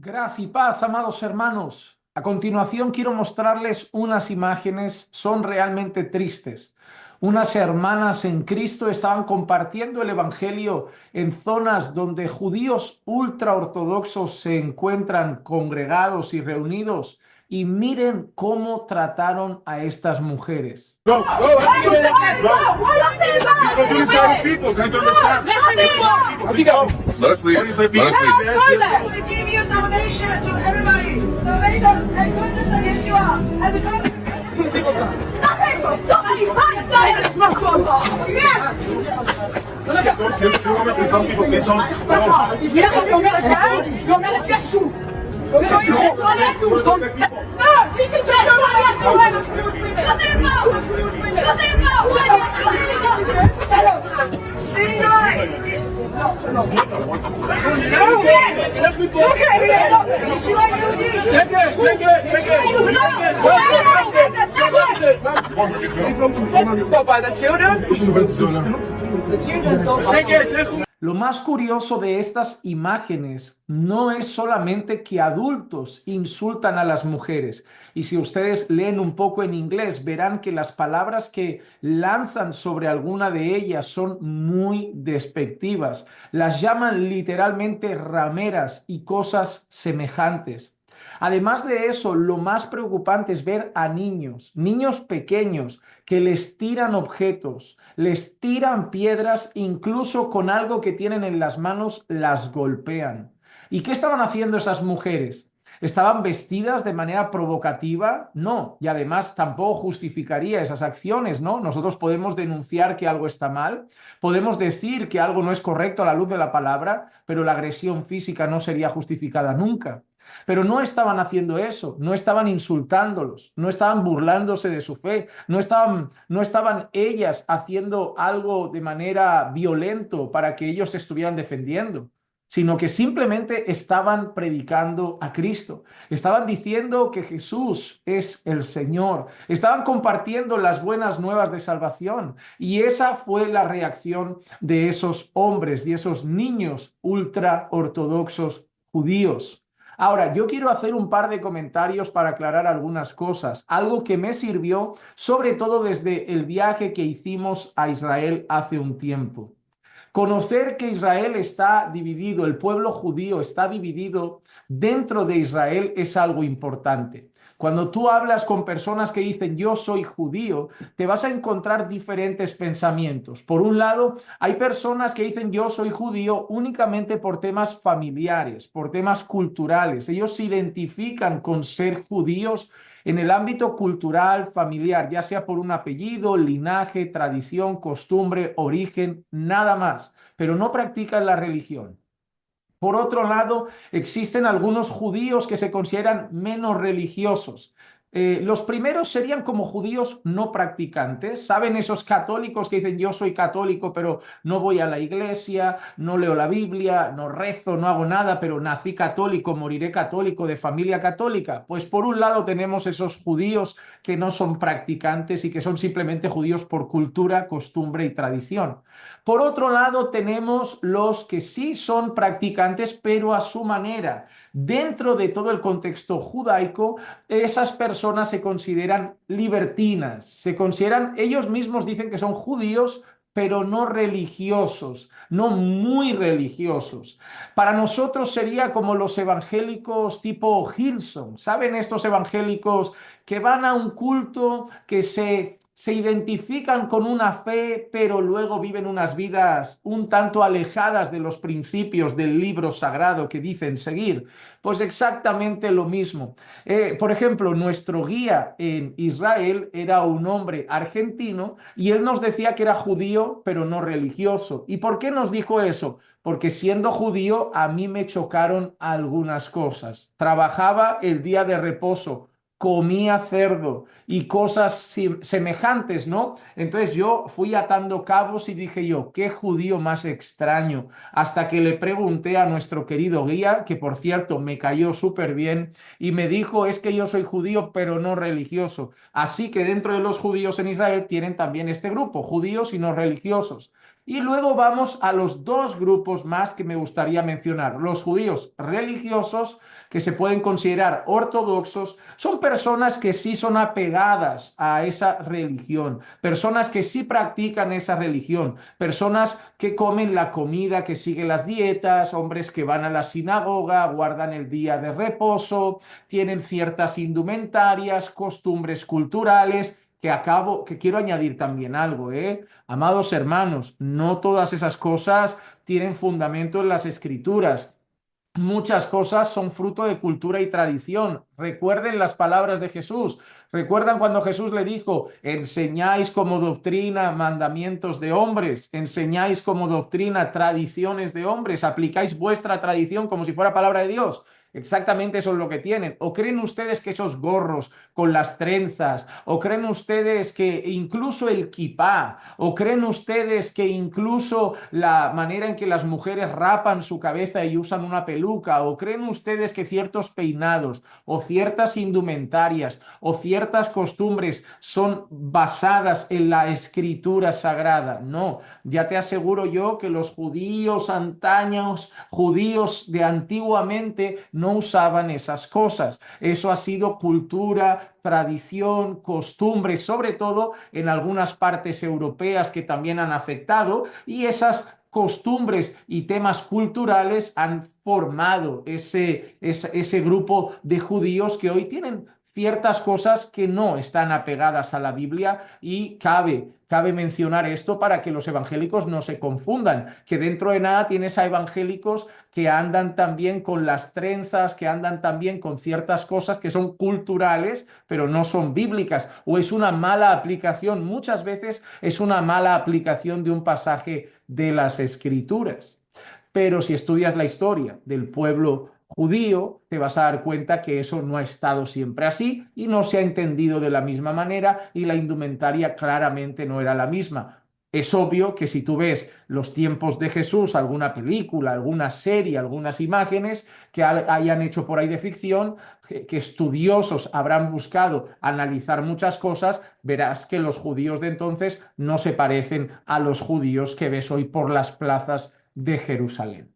Gracias y paz, amados hermanos. A continuación quiero mostrarles unas imágenes, son realmente tristes. Unas hermanas en Cristo estaban compartiendo el Evangelio en zonas donde judíos ultraortodoxos se encuentran congregados y reunidos. Y miren cómo trataron a estas mujeres. Go, go, because you say people, can you understand? Let us leave. Let us leave. We give you salvation to everybody. Salvation and goodness of Yeshua. And the Some people get Lo más curioso de estas imágenes no es solamente que adultos insultan a las mujeres. Y si ustedes leen un poco en inglés, verán que las palabras que lanzan sobre alguna de ellas son muy despectivas. Las llaman literalmente rameras y cosas semejantes. Además de eso, lo más preocupante es ver a niños pequeños que les tiran objetos, les tiran piedras, incluso con algo que tienen en las manos las golpean. ¿Y qué estaban haciendo esas mujeres? ¿Estaban vestidas de manera provocativa? No, y además tampoco justificaría esas acciones, ¿no? Nosotros podemos denunciar que algo está mal, podemos decir que algo no es correcto a la luz de la palabra, pero la agresión física no sería justificada nunca. Pero no estaban haciendo eso, no estaban insultándolos, no estaban burlándose de su fe, no estaban ellas haciendo algo de manera violento para que ellos se estuvieran defendiendo, sino que simplemente estaban predicando a Cristo, estaban diciendo que Jesús es el Señor, estaban compartiendo las buenas nuevas de salvación, y esa fue la reacción de esos hombres y esos niños ultra ortodoxos judíos. Ahora, yo quiero hacer un par de comentarios para aclarar algunas cosas, algo que me sirvió sobre todo desde el viaje que hicimos a Israel hace un tiempo. Conocer que Israel está dividido, el pueblo judío está dividido dentro de Israel es algo importante. Cuando tú hablas con personas que dicen yo soy judío, te vas a encontrar diferentes pensamientos. Por un lado, hay personas que dicen yo soy judío únicamente por temas familiares, por temas culturales. Ellos se identifican con ser judíos en el ámbito cultural, familiar, ya sea por un apellido, linaje, tradición, costumbre, origen, nada más, pero no practican la religión. Por otro lado, existen algunos judíos que se consideran menos religiosos. Los primeros serían como judíos no practicantes. ¿Saben esos católicos que dicen yo soy católico pero no voy a la iglesia, no leo la Biblia, no rezo, no hago nada, pero nací católico, moriré católico, de familia católica? Pues por un lado tenemos esos judíos que no son practicantes y que son simplemente judíos por cultura, costumbre y tradición. Por otro lado tenemos los que sí son practicantes pero a su manera. Dentro de todo el contexto judaico, esas personas se consideran libertinas, ellos mismos dicen que son judíos, pero no religiosos, no muy religiosos. Para nosotros sería como los evangélicos tipo Hillsong. ¿Saben estos evangélicos que van a un culto, que se identifican con una fe, pero luego viven unas vidas un tanto alejadas de los principios del libro sagrado que dicen seguir? Pues exactamente lo mismo. Por ejemplo, nuestro guía en Israel era un hombre argentino y él nos decía que era judío, pero no religioso. ¿Y por qué nos dijo eso? Porque siendo judío a mí me chocaron algunas cosas. Trabajaba el día de reposo, comía cerdo y cosas semejantes, ¿no? Entonces yo fui atando cabos y dije yo, qué judío más extraño, hasta que le pregunté a nuestro querido guía, que por cierto me cayó súper bien, y me dijo, es que yo soy judío pero no religioso. Así que dentro de los judíos en Israel tienen también este grupo, judíos y no religiosos. Y luego vamos a los dos grupos más que me gustaría mencionar. Los judíos religiosos, que se pueden considerar ortodoxos, son personas que sí son apegadas a esa religión, personas que sí practican esa religión, personas que comen la comida, que siguen las dietas, hombres que van a la sinagoga, guardan el día de reposo, tienen ciertas indumentarias, costumbres culturales. Que quiero añadir también algo, ¿eh? Amados hermanos, no todas esas cosas tienen fundamento en las escrituras. Muchas cosas son fruto de cultura y tradición. Recuerden las palabras de Jesús. Recuerdan cuando Jesús le dijo, enseñáis como doctrina mandamientos de hombres, enseñáis como doctrina tradiciones de hombres, aplicáis vuestra tradición como si fuera palabra de Dios. Exactamente eso es lo que tienen. ¿O creen ustedes que esos gorros con las trenzas, o creen ustedes que incluso el kipá, o creen ustedes que incluso la manera en que las mujeres rapan su cabeza y usan una peluca, o creen ustedes que ciertos peinados, o ciertas indumentarias, o ciertas costumbres son basadas en la escritura sagrada? No, ya te aseguro yo que los judíos antaños, judíos de antiguamente, no usaban esas cosas. Eso ha sido cultura, tradición, costumbre, sobre todo en algunas partes europeas que también han afectado, y esas costumbres y temas culturales han formado ese grupo de judíos que hoy tienen ciertas cosas que no están apegadas a la Biblia, y cabe mencionar esto para que los evangélicos no se confundan, que dentro de nada tienes a evangélicos que andan también con las trenzas, que andan también con ciertas cosas que son culturales, pero no son bíblicas, o es una mala aplicación, muchas veces es una mala aplicación de un pasaje de las Escrituras. Pero si estudias la historia del pueblo judío, te vas a dar cuenta que eso no ha estado siempre así y no se ha entendido de la misma manera, y la indumentaria claramente no era la misma. Es obvio que si tú ves los tiempos de Jesús, alguna película, alguna serie, algunas imágenes que hayan hecho por ahí de ficción, que estudiosos habrán buscado analizar muchas cosas, verás que los judíos de entonces no se parecen a los judíos que ves hoy por las plazas de Jerusalén.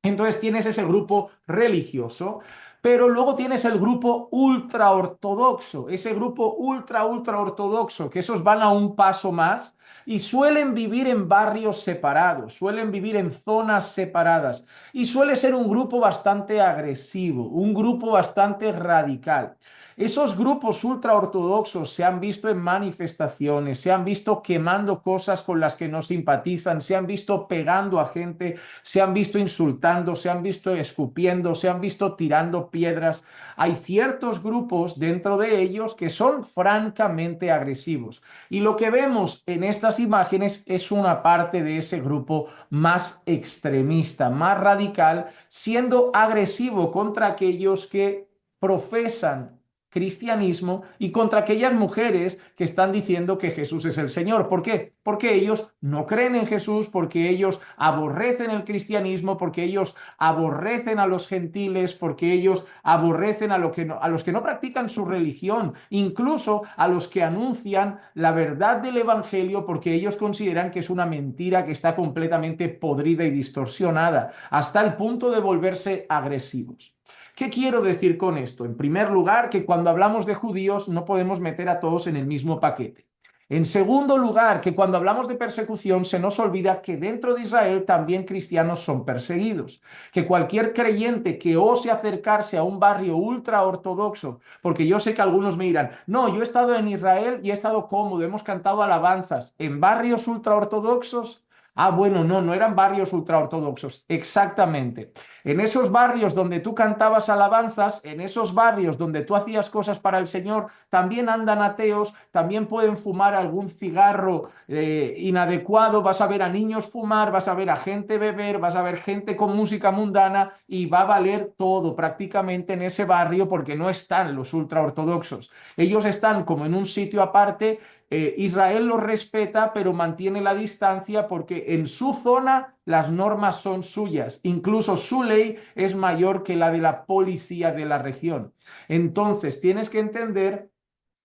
Entonces tienes ese grupo religioso, pero luego tienes el grupo ultra ortodoxo, ese grupo ultra ortodoxo, que esos van a un paso más y suelen vivir en barrios separados, suelen vivir en zonas separadas, y suele ser un grupo bastante agresivo, un grupo bastante radical. Esos grupos ultraortodoxos se han visto en manifestaciones, se han visto quemando cosas con las que no simpatizan, se han visto pegando a gente, se han visto insultando, se han visto escupiendo, se han visto tirando piedras. Hay ciertos grupos dentro de ellos que son francamente agresivos. Y lo que vemos en estas imágenes es una parte de ese grupo más extremista, más radical, siendo agresivo contra aquellos que profesan cristianismo y contra aquellas mujeres que están diciendo que Jesús es el Señor. ¿Por qué? Porque ellos no creen en Jesús, porque ellos aborrecen el cristianismo, porque ellos aborrecen a los gentiles, porque ellos aborrecen a los que no practican su religión, incluso a los que anuncian la verdad del evangelio, porque ellos consideran que es una mentira que está completamente podrida y distorsionada, hasta el punto de volverse agresivos. ¿Qué quiero decir con esto? En primer lugar, que cuando hablamos de judíos no podemos meter a todos en el mismo paquete. En segundo lugar, que cuando hablamos de persecución se nos olvida que dentro de Israel también cristianos son perseguidos, que cualquier creyente que ose acercarse a un barrio ultra ortodoxo, porque yo sé que algunos me dirán, no, yo he estado en Israel y he estado cómodo, hemos cantado alabanzas, ¿en barrios ultra ortodoxos? Ah, bueno, no eran barrios ultraortodoxos, exactamente. En esos barrios donde tú cantabas alabanzas, en esos barrios donde tú hacías cosas para el Señor, también andan ateos, también pueden fumar algún cigarro inadecuado, vas a ver a niños fumar, vas a ver a gente beber, vas a ver gente con música mundana, y va a valer todo prácticamente en ese barrio, porque no están los ultraortodoxos. Ellos están como en un sitio aparte. Israel los respeta, pero mantiene la distancia porque en su zona las normas son suyas. Incluso su ley es mayor que la de la policía de la región. Entonces, tienes que entender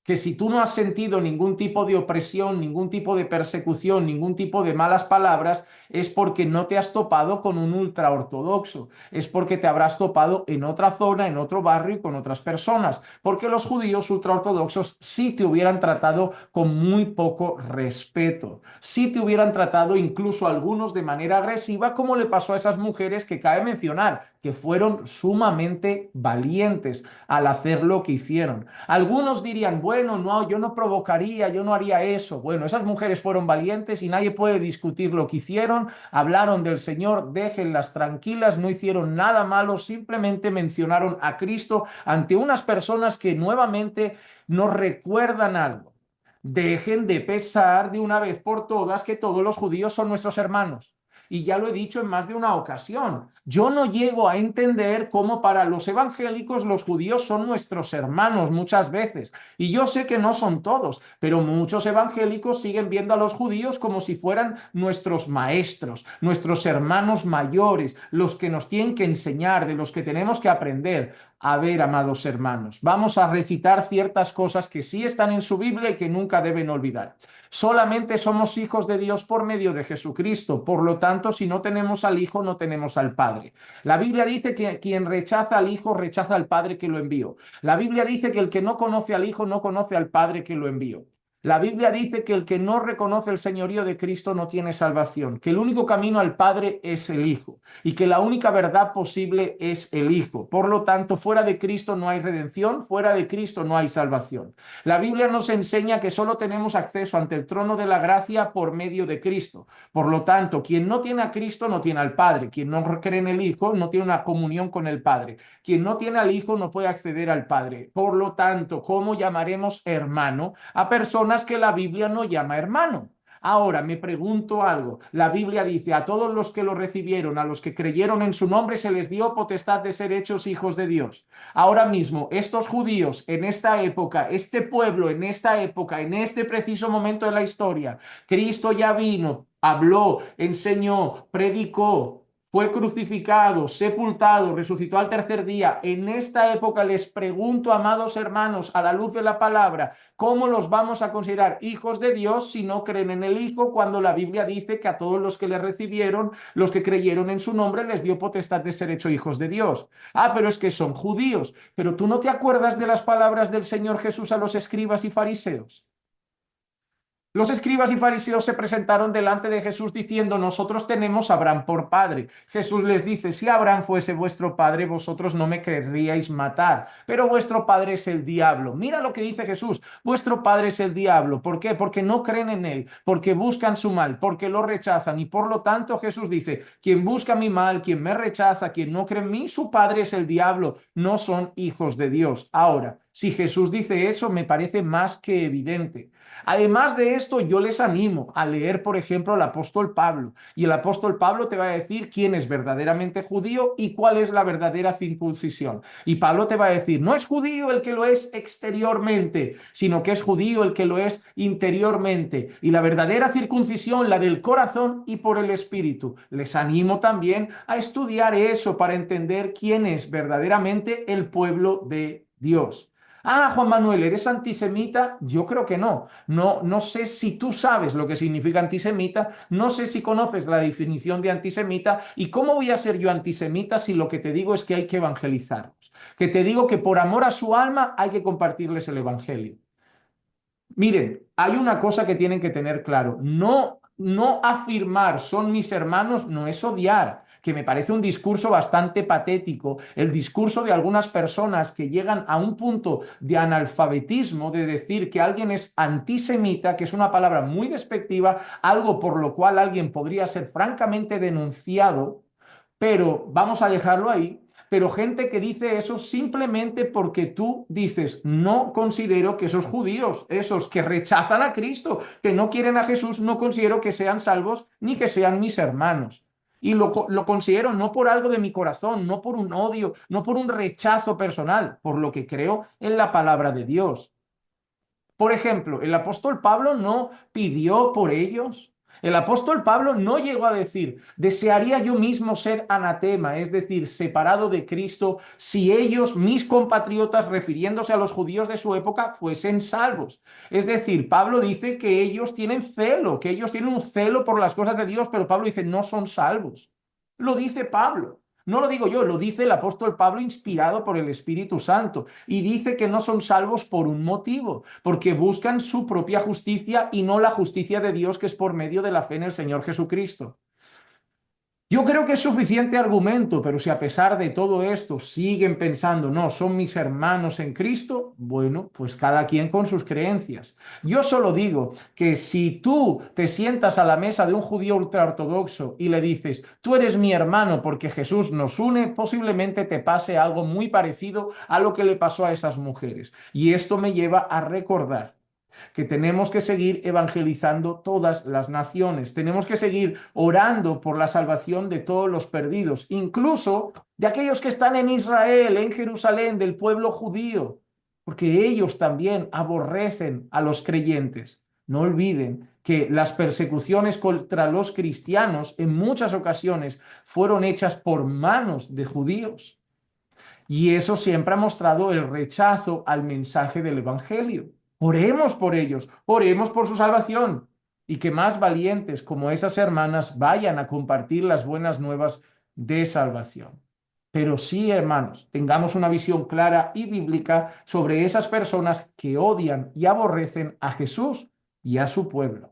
que si tú no has sentido ningún tipo de opresión, ningún tipo de persecución, ningún tipo de malas palabras, es porque no te has topado con un ultraortodoxo, es porque te habrás topado en otra zona, en otro barrio y con otras personas, porque los judíos ultraortodoxos sí te hubieran tratado con muy poco respeto, sí te hubieran tratado incluso algunos de manera agresiva, como le pasó a esas mujeres que cabe mencionar, que fueron sumamente valientes al hacer lo que hicieron. Algunos dirían, bueno, no, yo no provocaría, yo no haría eso. Bueno, esas mujeres fueron valientes y nadie puede discutir lo que hicieron. Hablaron del Señor, déjenlas tranquilas, no hicieron nada malo, simplemente mencionaron a Cristo ante unas personas que nuevamente nos recuerdan algo. Dejen de pensar de una vez por todas que todos los judíos son nuestros hermanos. Y ya lo he dicho en más de una ocasión, yo no llego a entender cómo para los evangélicos los judíos son nuestros hermanos muchas veces. Y yo sé que no son todos, pero muchos evangélicos siguen viendo a los judíos como si fueran nuestros maestros, nuestros hermanos mayores, los que nos tienen que enseñar, de los que tenemos que aprender. A ver, amados hermanos, vamos a recitar ciertas cosas que sí están en su Biblia y que nunca deben olvidar. Solamente somos hijos de Dios por medio de Jesucristo. Por lo tanto, si no tenemos al Hijo, no tenemos al Padre. La Biblia dice que quien rechaza al Hijo, rechaza al Padre que lo envió. La Biblia dice que el que no conoce al Hijo, no conoce al Padre que lo envió. La Biblia dice que el que no reconoce el señorío de Cristo no tiene salvación, que el único camino al Padre es el Hijo y que la única verdad posible es el Hijo. Por lo tanto, fuera de Cristo no hay redención, fuera de Cristo no hay salvación. La Biblia nos enseña que solo tenemos acceso ante el trono de la gracia por medio de Cristo. Por lo tanto, quien no tiene a Cristo no tiene al Padre. Quien no cree en el Hijo no tiene una comunión con el Padre. Quien no tiene al Hijo no puede acceder al Padre. Por lo tanto, ¿cómo llamaremos hermano a personas que la Biblia no llama hermano? Ahora me pregunto algo. La Biblia dice, a todos los que lo recibieron, a los que creyeron en su nombre, se les dio potestad de ser hechos hijos de Dios. Ahora mismo, estos judíos en esta época, este pueblo en esta época, en este preciso momento de la historia, Cristo ya vino, habló, enseñó, predicó, fue crucificado, sepultado, resucitó al tercer día. En esta época les pregunto, amados hermanos, a la luz de la palabra, ¿cómo los vamos a considerar hijos de Dios si no creen en el Hijo, cuando la Biblia dice que a todos los que le recibieron, los que creyeron en su nombre, les dio potestad de ser hechos hijos de Dios? Ah, pero es que son judíos. Pero ¿tú no te acuerdas de las palabras del Señor Jesús a los escribas y fariseos? Los escribas y fariseos se presentaron delante de Jesús diciendo, nosotros tenemos a Abraham por padre. Jesús les dice, si Abraham fuese vuestro padre, vosotros no me querríais matar, pero vuestro padre es el diablo. Mira lo que dice Jesús, vuestro padre es el diablo. ¿Por qué? Porque no creen en él, porque buscan su mal, porque lo rechazan. Y por lo tanto Jesús dice, quien busca mi mal, quien me rechaza, quien no cree en mí, su padre es el diablo. No son hijos de Dios. Ahora, si Jesús dice eso, me parece más que evidente. Además de esto, yo les animo a leer, por ejemplo, al apóstol Pablo. Y el apóstol Pablo te va a decir quién es verdaderamente judío y cuál es la verdadera circuncisión. Y Pablo te va a decir, no es judío el que lo es exteriormente, sino que es judío el que lo es interiormente. Y la verdadera circuncisión, la del corazón y por el espíritu. Les animo también a estudiar eso para entender quién es verdaderamente el pueblo de Dios. Ah, Juan Manuel, ¿eres antisemita? Yo creo que no. No sé si tú sabes lo que significa antisemita, no sé si conoces la definición de antisemita y cómo voy a ser yo antisemita si lo que te digo es que hay que evangelizarlos, que te digo que por amor a su alma hay que compartirles el evangelio. Miren, hay una cosa que tienen que tener claro, no afirmar son mis hermanos no es odiar, que me parece un discurso bastante patético, el discurso de algunas personas que llegan a un punto de analfabetismo, de decir que alguien es antisemita, que es una palabra muy despectiva, algo por lo cual alguien podría ser francamente denunciado, pero vamos a dejarlo ahí. Pero gente que dice eso simplemente porque tú dices, no considero que esos judíos, esos que rechazan a Cristo, que no quieren a Jesús, no considero que sean salvos ni que sean mis hermanos. Y lo considero no por algo de mi corazón, no por un odio, no por un rechazo personal, por lo que creo en la palabra de Dios. Por ejemplo, el apóstol Pablo no pidió por ellos. El apóstol Pablo no llegó a decir, desearía yo mismo ser anatema, es decir, separado de Cristo, si ellos, mis compatriotas, refiriéndose a los judíos de su época, fuesen salvos. Es decir, Pablo dice que ellos tienen celo, que ellos tienen un celo por las cosas de Dios, pero Pablo dice, no son salvos. Lo dice Pablo. No lo digo yo, lo dice el apóstol Pablo inspirado por el Espíritu Santo y dice que no son salvos por un motivo, porque buscan su propia justicia y no la justicia de Dios que es por medio de la fe en el Señor Jesucristo. Yo creo que es suficiente argumento, pero si a pesar de todo esto siguen pensando, no, son mis hermanos en Cristo, bueno, pues cada quien con sus creencias. Yo solo digo que si tú te sientas a la mesa de un judío ultraortodoxo y le dices, tú eres mi hermano porque Jesús nos une, posiblemente te pase algo muy parecido a lo que le pasó a esas mujeres. Y esto me lleva a recordar que tenemos que seguir evangelizando todas las naciones, tenemos que seguir orando por la salvación de todos los perdidos, incluso de aquellos que están en Israel, en Jerusalén, del pueblo judío, porque ellos también aborrecen a los creyentes. No olviden que las persecuciones contra los cristianos en muchas ocasiones fueron hechas por manos de judíos. Y eso siempre ha mostrado el rechazo al mensaje del Evangelio. Oremos por ellos, oremos por su salvación y que más valientes como esas hermanas vayan a compartir las buenas nuevas de salvación. Pero sí, hermanos, tengamos una visión clara y bíblica sobre esas personas que odian y aborrecen a Jesús y a su pueblo.